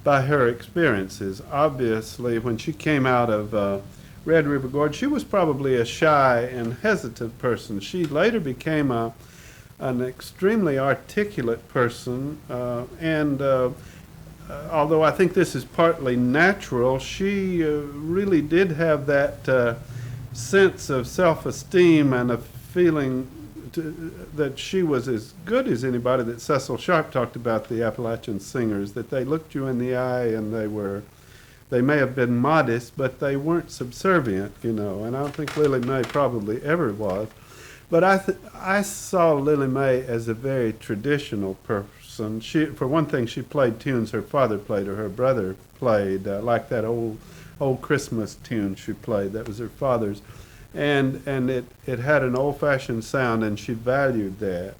by her experiences. Obviously, when she came out of Red River Gorge, she was probably a shy and hesitant person. She later became an extremely articulate person, and although I think this is partly natural, she really did have that sense of self-esteem and a feeling that she was as good as anybody, that Cecil Sharp talked about the Appalachian singers, that they looked you in the eye and they may have been modest, but they weren't subservient, and I don't think Lily May probably ever was. But I saw Lily May as a very traditional person. For one thing, she played tunes her father played or her brother played, like that old Christmas tune she played. That was her father's. And it had an old-fashioned sound, and she valued that.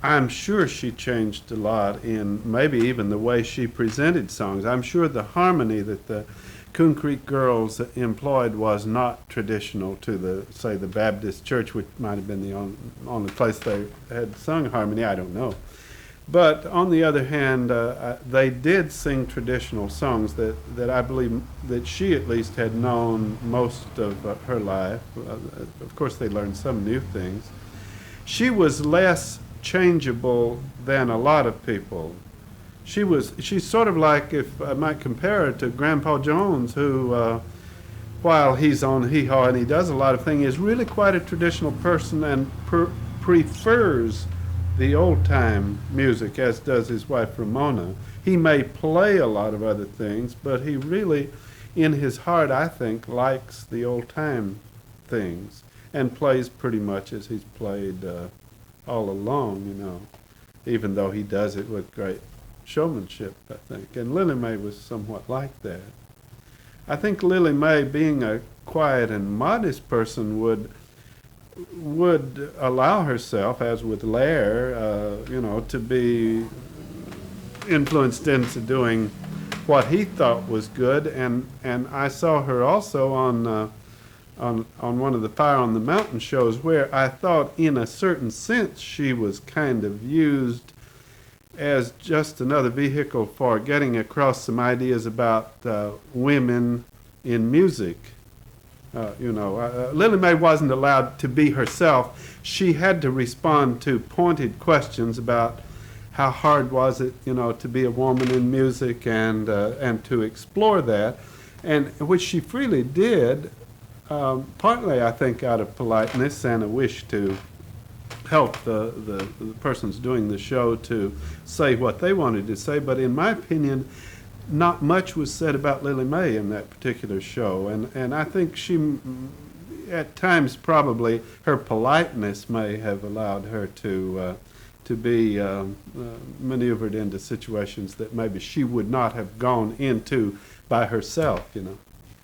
I'm sure she changed a lot in maybe even the way she presented songs. I'm sure the harmony that the Coon Creek Girls employed was not traditional to the Baptist church, which might have been the only place they had sung harmony. I don't know. But on the other hand, they did sing traditional songs that I believe that she at least had known most of her life. Of course, they learned some new things. She was less changeable than a lot of people. She's sort of like, if I might compare her to Grandpa Jones, who, while he's on hee-haw and he does a lot of things, is really quite a traditional person and prefers the old-time music, as does his wife Ramona. He may play a lot of other things, but he really, in his heart, I think, likes the old-time things and plays pretty much as he's played all along, even though he does it with great showmanship, I think. And Lily May was somewhat like that. I think Lily May, being a quiet and modest person, would allow herself, as with Lair, to be influenced into doing what he thought was good. And I saw her also on one of the Fire on the Mountain shows, where I thought, in a certain sense, she was kind of used as just another vehicle for getting across some ideas about women in music. Lily May wasn't allowed to be herself. She had to respond to pointed questions about how hard was it, to be a woman in music, and to explore that, and which she freely did, partly I think out of politeness and a wish to help the persons doing the show to say what they wanted to say. But in my opinion, not much was said about Lily May in that particular show, and I think she, at times, probably her politeness may have allowed her to be maneuvered into situations that maybe she would not have gone into by herself.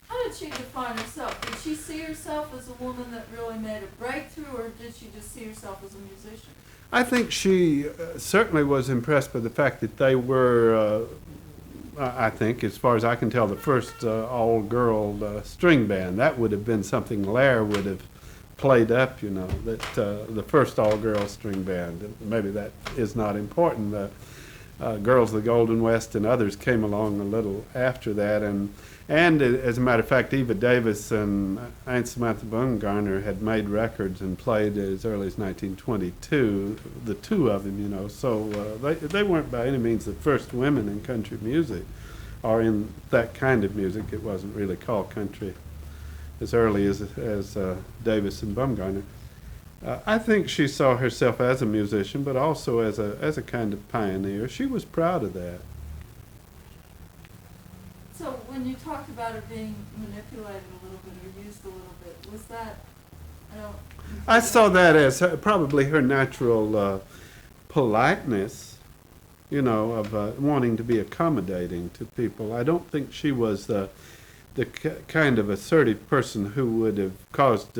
How did she define herself? Did she see herself as a woman that really made a breakthrough, or did she just see herself as a musician? I think she certainly was impressed by the fact that they were, I think, as far as I can tell, the first all-girl string band. That would have been something Lair would have played up, that the first all-girl string band. Maybe that is not important. Girls of the Golden West and others came along a little after that, and as a matter of fact, Eva Davis and Aunt Samantha Bumgarner had made records and played as early as 1922, the two of them, so they weren't by any means the first women in country music, or in that kind of music. It wasn't really called country as early as Davis and Bumgarner. I think she saw herself as a musician, but also as a kind of pioneer. She was proud of that. So when you talked about her being manipulated a little bit or used a little bit, was that, I saw that as probably her natural politeness, of wanting to be accommodating to people. I don't think she was the kind of assertive person who would have caused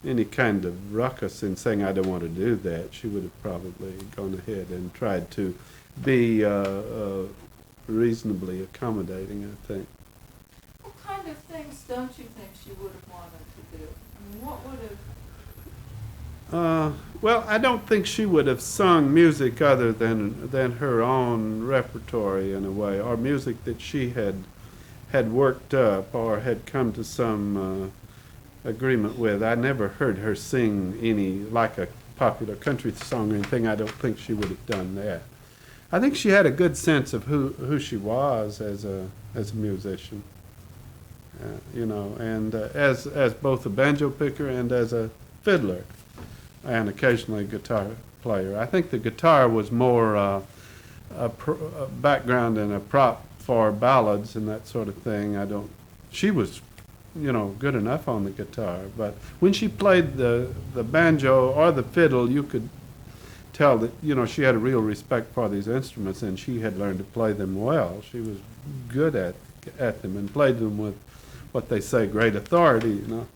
any kind of ruckus in saying, I don't want to do that. She would have probably gone ahead and tried to be reasonably accommodating, I think. What kind of things don't you think she would have wanted to do? I mean, what would have Well, I don't think she would have sung music other than her own repertory in a way, or music that she had worked up or had come to some agreement with. I never heard her sing any like a popular country song or anything. I don't think she would have done that. I think she had a good sense of who she was as a musician, you know, and as both a banjo picker and as a fiddler, and occasionally a guitar player. I think the guitar was more a background and a prop for ballads and that sort of thing. She was, you know, good enough on the guitar, but when she played the banjo or the fiddle, you could tell that, you know, she had a real respect for these instruments, and she had learned to play them well. She was good at them and played them with what they say great authority, you know.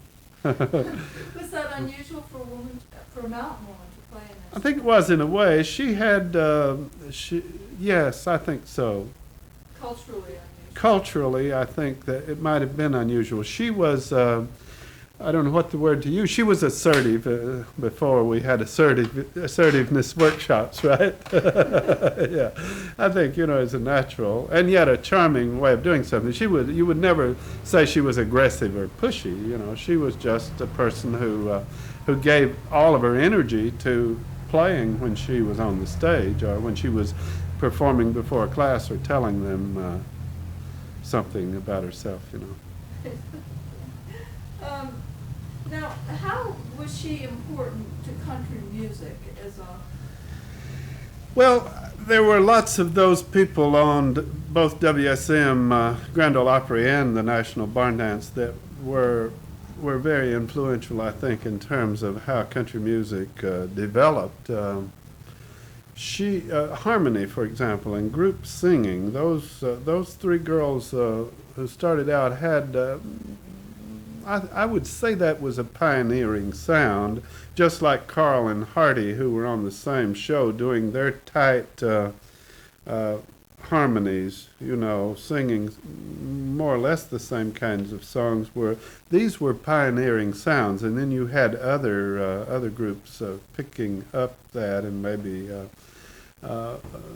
Was that unusual for a mountain woman to play an instrument? I think it was in a way. She had, yes, I think so. Culturally unusual. Culturally, I think that it might have been unusual. She was, I don't know what the word to use. She was assertive before we had assertiveness workshops, right? Yeah, I think, you know, it's a natural and yet a charming way of doing something. You would never say she was aggressive or pushy. You know, she was just a person who gave all of her energy to playing when she was on the stage or when she was performing before a class or telling them something about herself, you know. Now, how was she important to country music as a... Well, there were lots of those people on both WSM, Grand Ole Opry, and the National Barn Dance that were very influential, I think, in terms of how country music developed. Harmony, for example, and group singing, those three girls who started out had, I would say that was a pioneering sound, just like Carl and Hardy, who were on the same show doing their tight harmonies, you know, singing more or less the same kinds of songs. These were pioneering sounds, and then you had other groups picking up that and maybe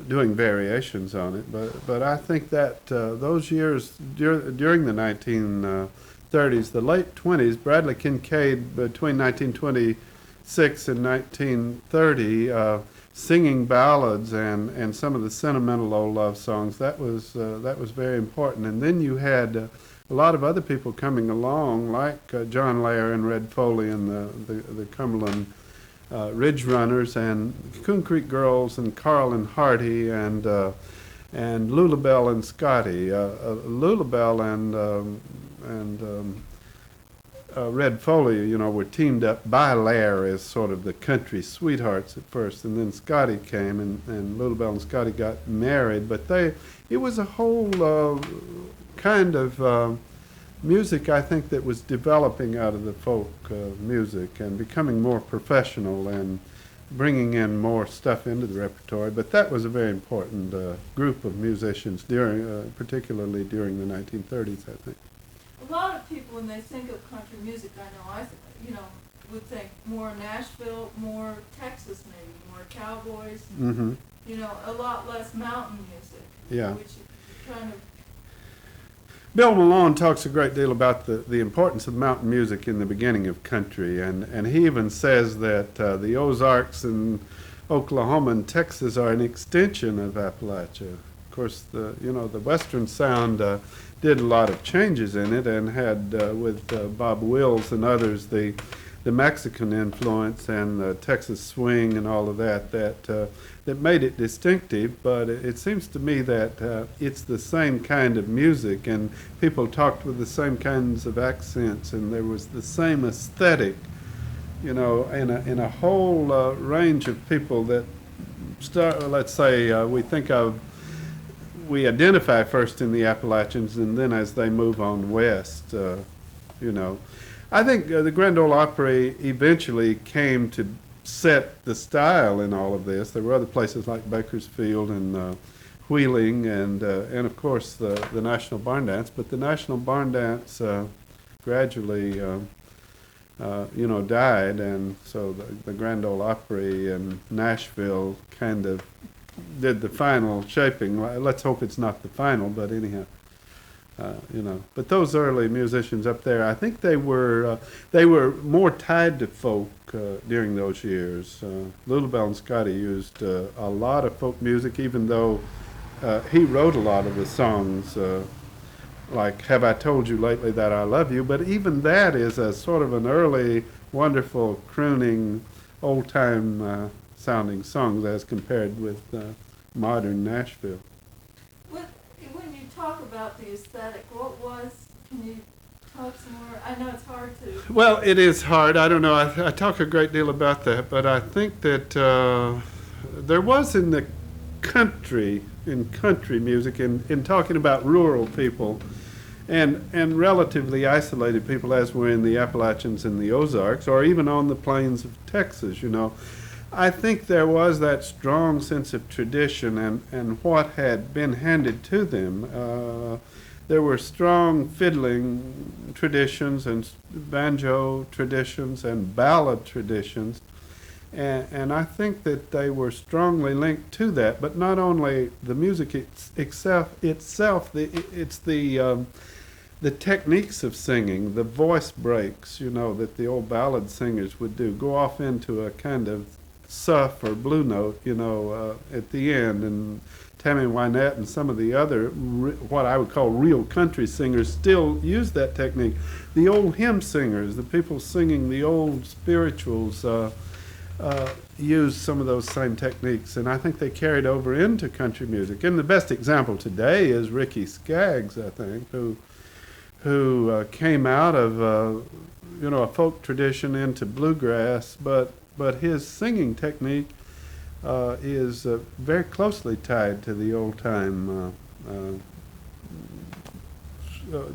doing variations on it. But I think that those years during the 1930s, the late 20s, Bradley Kincaid between 1926 and 1930, singing ballads and some of the sentimental old love songs, that was very important. And then you had a lot of other people coming along, like John Lair and Red Foley and the Cumberland Ridge Runners and Coon Creek Girls and Carl and Hardy and Lulabelle and Scotty. Lulabelle and Red Foley, you know, were teamed up by Lair as sort of the country sweethearts at first, and then Scotty came, and Lulabelle and Scotty got married. But it was a whole kind of music, I think, that was developing out of the folk music and becoming more professional and bringing in more stuff into the repertory. But that was a very important group of musicians, particularly during the 1930s, I think. A lot of people, when they think of country music, would think more Nashville, more Texas maybe, more cowboys, Mm-hmm. you know, a lot less mountain music. Yeah. Which kind of... Bill Malone talks a great deal about the importance of mountain music in the beginning of country, and he even says that the Ozarks and Oklahoma and Texas are an extension of Appalachia. Of course, the Western sound did a lot of changes in it and had with Bob Wills and others the Mexican influence and the Texas swing and all of that made it distinctive. But it seems to me that it's the same kind of music, and people talked with the same kinds of accents, and there was the same aesthetic, you know, in a whole range of people that let's say we identify first in the Appalachians, and then as they move on west, you know. I think the Grand Ole Opry eventually came to set the style in all of this. There were other places like Bakersfield and Wheeling and of course the National Barn Dance, but the National Barn Dance gradually died, and so the Grand Ole Opry in Nashville kind of did the final shaping. Let's hope it's not the final, but anyhow, But those early musicians up there, I think they were more tied to folk during those years. Little Bell and Scotty used a lot of folk music, even though he wrote a lot of the songs. Like Have I Told You Lately That I Love You, but even that is a sort of an early, wonderful, crooning, old-time sounding songs as compared with modern Nashville. When you talk about the aesthetic, can you talk some more? I know it's hard to. Well, it is hard. I don't know. I talk a great deal about that, but I think that there was in the country music, in talking about rural people, and relatively isolated people, as were in the Appalachians and the Ozarks, or even on the plains of Texas, I think there was that strong sense of tradition and what had been handed to them. There were strong fiddling traditions and banjo traditions and ballad traditions, and I think that they were strongly linked to that. But not only the music itself, it's the techniques of singing, the voice breaks, that the old ballad singers would do, go off into a kind of suff or blue note, at the end. And Tammy Wynette and some of the other, what I would call real country singers, still use that technique. The old hymn singers, the people singing the old spirituals, use some of those same techniques, and I think they carried over into country music. And the best example today is Ricky Skaggs, I think, who came out of a folk tradition into bluegrass, but his singing technique is very closely tied to the old time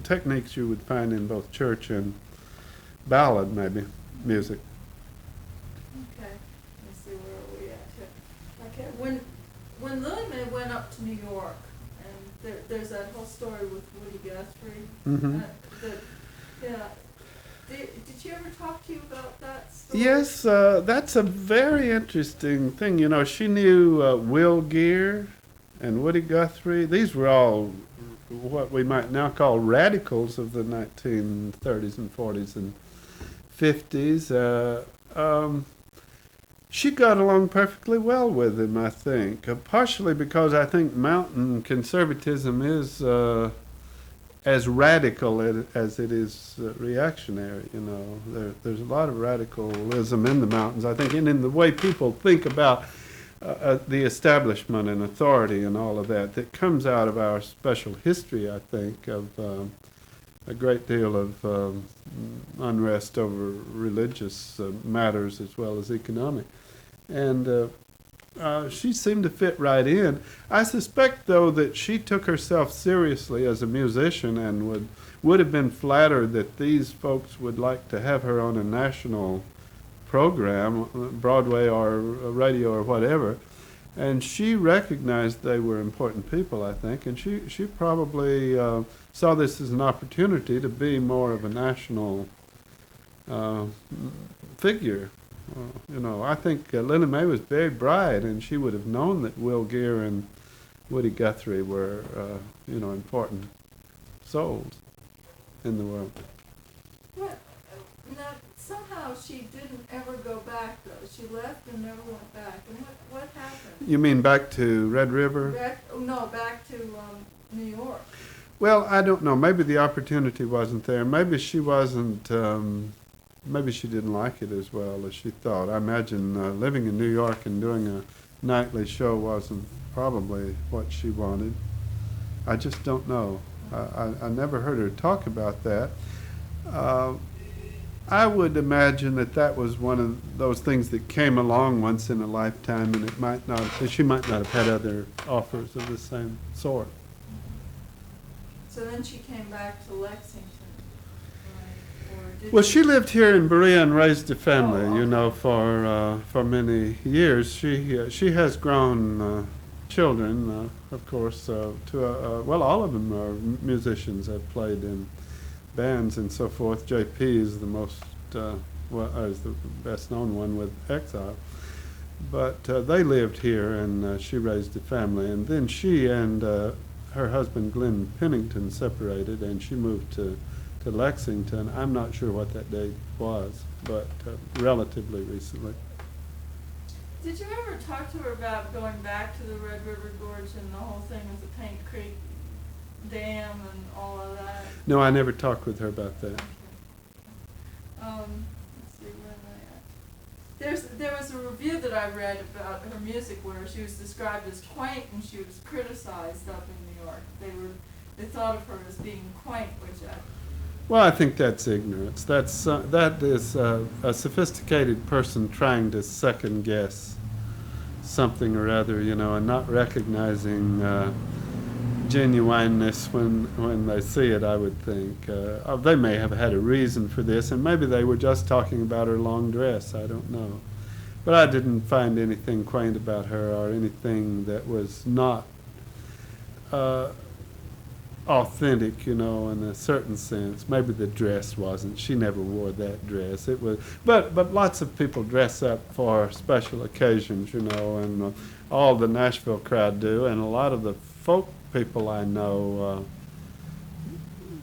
techniques you would find in both church and ballad, maybe, music. Okay, let's see, where are we at here? Okay, when Lily May went up to New York, and there's that whole story with Woody Guthrie. Mm-hmm. Did she ever talk to you about that story? Yes, that's a very interesting thing. She knew Will Geer and Woody Guthrie. These were all what we might now call radicals of the 1930s and 40s and 50s. She got along perfectly well with him, I think, partially because I think mountain conservatism is as radical as it is reactionary. There's a lot of radicalism in the mountains, I think, and in the way people think about the establishment and authority and all of that comes out of our special history, I think, of a great deal of unrest over religious matters as well as economic. And she seemed to fit right in. I suspect, though, that she took herself seriously as a musician and would have been flattered that these folks would like to have her on a national program, Broadway or radio or whatever. And she recognized they were important people, I think, and she probably saw this as an opportunity to be more of a national figure. I think Lily May was very bright, and she would have known that Will Geer and Woody Guthrie were, important souls in the world. What? Now, somehow she didn't ever go back, though. She left and never went back. And what happened? You mean back to Red River? Back to New York. Well, I don't know. Maybe the opportunity wasn't there. Maybe she wasn't. Maybe she didn't like it as well as she thought. I imagine living in New York and doing a nightly show wasn't probably what she wanted. I just don't know. I never heard her talk about that. I would imagine that was one of those things that came along once in a lifetime, and she might not have had other offers of the same sort. So then she came back to Lexington. Well, she lived here in Berea and raised a family, for many years. She has grown children, of course. All of them are musicians, have played in bands and so forth. J.P. is the most is the best known one with Exile. But they lived here, and she raised a family. And then she and her husband, Glenn Pennington, separated, and she moved to Lexington. I'm not sure what that date was, but relatively recently. Did you ever talk to her about going back to the Red River Gorge and the whole thing with the Paint Creek Dam and all of that? No, I never talked with her about that. Let's see, where am I at? There was a review that I read about her music where she was described as quaint and she was criticized up in New York. They thought of her as being quaint, which Well, I think that's ignorance. That is a sophisticated person trying to second guess something or other, and not recognizing genuineness when they see it, I would think. They may have had a reason for this, and maybe they were just talking about her long dress. I don't know. But I didn't find anything quaint about her or anything that was not authentic, in a certain sense. Maybe the dress wasn't. She never wore that dress. It was, but lots of people dress up for special occasions, and all the Nashville crowd do, and a lot of the folk people I know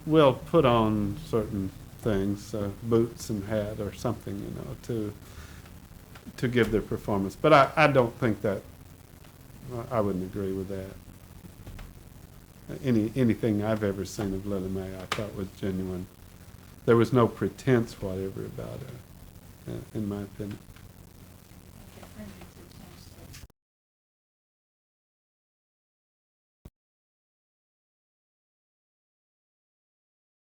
will put on certain things, boots and hat or something, to give their performance. But I don't think that, I wouldn't agree with that. Anything I've ever seen of Lily May I thought was genuine. There was no pretense whatever about her, in my opinion.